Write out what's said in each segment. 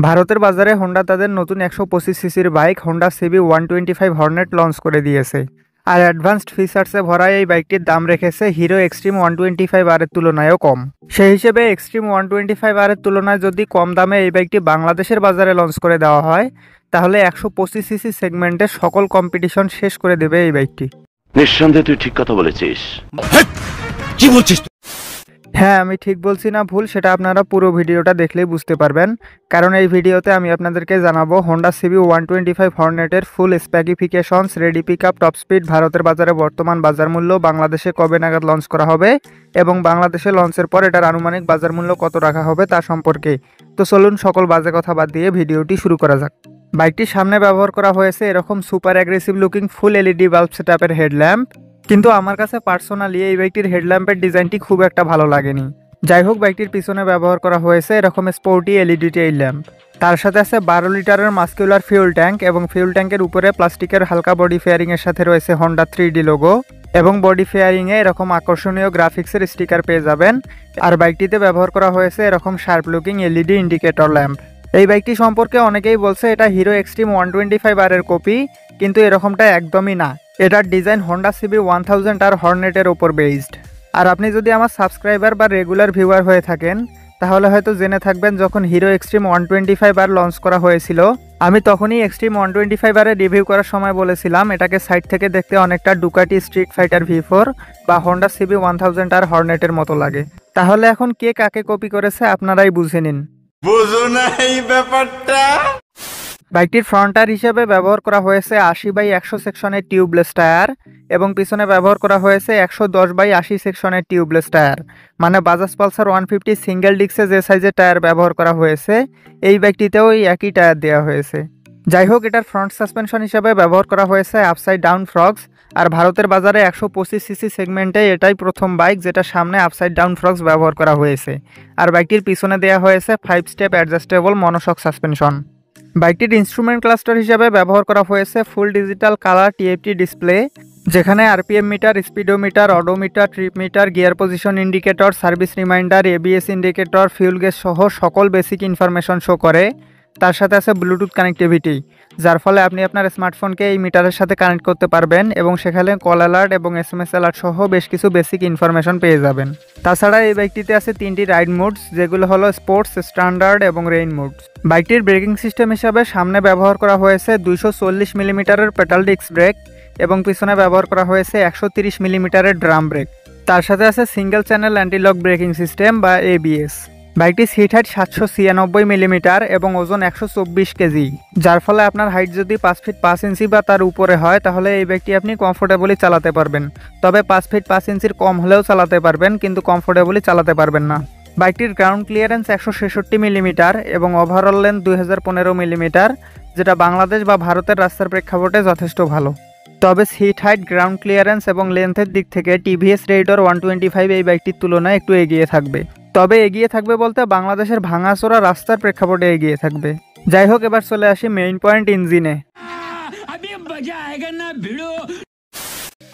ভারতের বাজারে হোন্ডা তাদের নতুন 125 সিসির bike Honda CB 125 Hornet launch করে দিয়েছে। আর অ্যাডভান্সড ফিচার্সে ভরা এই বাইকটির দাম রেখেছে হিরো এক্সট্রিম 125 আর এর তুলনায়ও কম। সেই হিসেবে এক্সট্রিম 125 আর এর তুলনায় যদি কম দামে এই বাইকটি বাংলাদেশের বাজারে লঞ্চ করে দেওয়া হয়, তাহলে 125 সিসি সেগমেন্টে সকল কম্পিটিশন শেষ করে দেবে এই বাইকটি। নিঃসন্দেহে তুই ঠিক কথা বলেছিস। কি বলছিস? হ্যাঁ, আমি ঠিক বলছি না ভুল সেটা আপনারা পুরো ভিডিওটা দেখলেই বুঝতে পারবেন, কারণ এই ভিডিওতে আমি আপনাদেরকে জানাবো হোন্ডা সিবি 125 হর্নেটের full specifications, ready pick up, top speed, ভারতের বাজারে বর্তমান বাজার মূল্য, বাংলাদেশে কবে নাগাদ লঞ্চ করা হবে এবং বাংলাদেশে লঞ্চের পর এটার আনুমানিক বাজার মূল্য কত রাখা হবে তা সম্পর্কে। তো চলুন সকল বাজে কথা বাদ দিয়ে ভিডিওটি শুরু করা যাক। বাইকটির সামনে ব্যবহার করা হয়েছে এরকম super aggressive looking full LED bulb সেটআপের হেডল্যাম্প, কিন্তু আমার কাছে পার্সোনালি এই বাইকটির হেডল্যাম্পের ডিজাইনটি খুব একটা ভালো লাগেনি। যাই হোক, বাইকটির পিছনে ব্যবহার করা হয়েছে এরকম স্পোর্টি এলইডি টেইল ল্যাম্প। তার সাথে আছে 12 লিটারের মাস্কুলার ফিউল ট্যাঙ্ক এবং ফিউল ট্যাঙ্কের উপরে প্লাস্টিকের হালকা বডি ফেয়ারিং এর সাথে রয়েছে হোন্ডা 3D লোগো এবং বডি ফেয়ারিংয়ে এরকম আকর্ষণীয় গ্রাফিক্সের স্টিকার পেয়ে যাবেন। আর বাইকটিতে ব্যবহার করা হয়েছে এরকম sharp looking LED indicator lamp. এই বাইকটি সম্পর্কে অনেকেই বলছে এটা হিরো এক্সট্রিম 125 আর এর কপি, কিন্তু এরকমটা একদমই না। এটার ডিজাইন হোন্ডা সিবি 1000 আর হর্নেটের ওপর বেসড। আর আপনি যদি আমার সাবস্ক্রাইবার বা রেগুলার ভিউয়ার হয়ে থাকেন, তাহলে হয়তো জেনে থাকবেন যখন হিরো এক্সট্রিম 125 আর লঞ্চ করা হয়েছিল, আমি তখনই এক্সট্রিম 125 আরে রিভিউ করার সময় বলেছিলাম এটাকে সাইড থেকে দেখতে অনেকটা ডুকাটি স্ট্রিট ফাইটার V4 বা হোন্ডা সিবি 1000 আর হর্নেটের মতো লাগে। তাহলে এখন কে কাকে কপি করেছে আপনারাই বুঝে নিন। বুঝো না এই ব্যাপারটা। বাইকটির ফ্রন্ট টায়ার হিসেবে ব্যবহার করা হয়েছে 80/100 সেকশনের টিউবলেস টায়ার এবং পিছনে ব্যবহার করা হয়েছে 110/80 সেকশনের টিউবলেস টায়ার। মানে বাজাজ পালসার 150 সিঙ্গেল ডিস্কে যে সাইজের টায়ার ব্যবহার করা হয়েছে, এই বাইকটিতেও এই একই টায়ার দেওয়া হয়েছে। যাই হোক, এটার ফ্রন্ট সাসপেনশন হিসেবে ব্যবহার করা হয়েছে আপসাইড ডাউন ফ্রক্স। আর ভারতের বাজারে 125 সিসি সেগমেন্টে এটাই প্রথম বাইক যেটা সামনে আপসাইড ডাউন ফ্রক্স ব্যবহার করা হয়েছে। আর বাইকটির পিছনে দেওয়া হয়েছে 5 স্টেপ অ্যাডজাস্টেবল মনোশক সাসপেনশন। বাইকটির ইনস্ট্রুমেন্ট ক্লাস্টার হিসাবে ব্যবহার করা হয়েছে full digital colour TFT display, যেখানে RPM meter, speedometer, odometer, trip meter, gear position indicator, service reminder, ABS indicator, fuel gauge সহ সকল বেসিক ইনফরমেশন শো করে। তার সাথে আছে ব্লুটুথ কানেক্টিভিটি, যার ফলে আপনি আপনার স্মার্টফোনকে এই মিটারের সাথে কানেক্ট করতে পারবেন এবং সেখানে কল অ্যালার্ট এবং SMS অ্যালার্ট সহ বেশ কিছু বেসিক ইনফরমেশন পেয়ে যাবেন। তাছাড়া এই বাইকটিতে আছে 3টি রাইড মোডস, যেগুলো হলো স্পোর্টস, স্ট্যান্ডার্ড এবং রেইন মোডস। বাইকটির ব্রেকিং সিস্টেম হিসাবে সামনে ব্যবহার করা হয়েছে 240 মিলিমিটারের পেডাল ডিস্ক ব্রেক এবং পিছনে ব্যবহার করা হয়েছে 130 মিলিমিটারের ড্রাম ব্রেক। তার সাথে আছে single channel anti-lock braking system বা ABS। বাইকটির সিট হাইট 796 মিলিমিটার এবং ওজন 124 কেজি, যার ফলে আপনার হাইট যদি 5 ফিট 5 ইঞ্চি বা তার উপরে হয়, তাহলে এই বাইকটি আপনি কমফোর্টেবলি চালাতে পারবেন। তবে 5 ফিট 5 ইঞ্চির কম হলেও চালাতে পারবেন, কিন্তু কমফোর্টেবলি চালাতে পারবেন না। বাইকটির গ্রাউন্ড ক্লিয়ারেন্স 166 মিলিমিটার এবং ওভারঅল লেন্থ 2015 মিলিমিটার, যেটা বাংলাদেশ বা ভারতের রাস্তার প্রেক্ষাপটে যথেষ্ট ভালো। তবে সিট হাইট, গ্রাউন্ড ক্লিয়ারেন্স এবং লেন্থের দিক থেকে টিভিএস রেইডর 125 এই বাইকটির তুলনায় একটু এগিয়ে থাকবে। তবে এগিয়ে থাকবে বলতে বাংলাদেশের ভাঙাচোরা রাস্তার প্রেক্ষাপটে এগিয়ে থাকবে। যাই হোক, এবার চলে আসি মেইন পয়েন্ট, ইঞ্জিনে।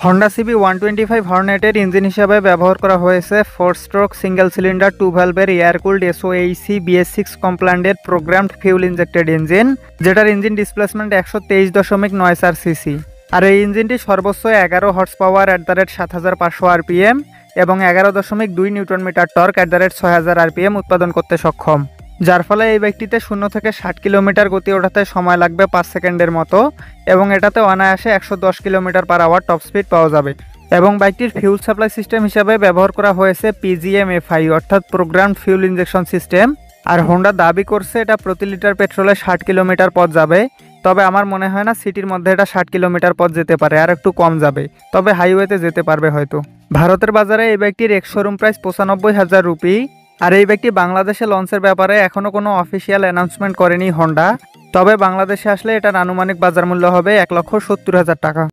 হোন্ডা সিবি 125 হর্নেটের ইঞ্জিন হিসাবে ব্যবহার করা হয়েছে 4 স্ট্রোক সিঙ্গেল সিলিন্ডার 2 ভ্যালভের এয়ার কুলড SOHC BS6 কমপ্লায়েন্টের প্রোগ্রামড ফিউল ইনজেক্টেড ইঞ্জিন, যেটার ইঞ্জিন ডিসপ্লেসমেন্ট 123.94 সিসি। আর এই ইঞ্জিনটি সর্বোচ্চ 11 হর্স পাওয়ার @7500 RPM এবং 11.2 নিউটন মিটার টর্ক @6000 RPM উৎপাদন করতে সক্ষম, যার ফলে এই বাইকটিতে 0 থেকে 60 কিলোমিটার গতি ওঠাতে সময় লাগবে 5 সেকেন্ডের মতো এবং এটাতে অনায়াসে 110 kilometre per hour top speed পাওয়া যাবে। এবং বাইকটির ফিউল সাপ্লাই সিস্টেম হিসাবে ব্যবহার করা হয়েছে PGM-FI অর্থাৎ প্রোগ্রামড ফিউল ইনজেকশন সিস্টেম। আর হোন্ডা দাবি করছে এটা প্রতি লিটার পেট্রোলে 60 কিলোমিটার পথ যাবে, তবে আমার মনে হয় না সিটির মধ্যে এটা 60 কিলোমিটার পথ যেতে পারে, আর একটু কম যাবে, তবে হাইওয়েতে যেতে পারবে হয়তো। ভারতের বাজারে এই বাইকটির এক্স শোরুম প্রাইস 95,000 রুপি। আর এই বাইকটি বাংলাদেশে লঞ্চের ব্যাপারে এখনও কোনো অফিসিয়াল অ্যানাউন্সমেন্ট করেনি হোন্ডা, তবে বাংলাদেশে আসলে এটার আনুমানিক বাজার মূল্য হবে 1,70,000 টাকা।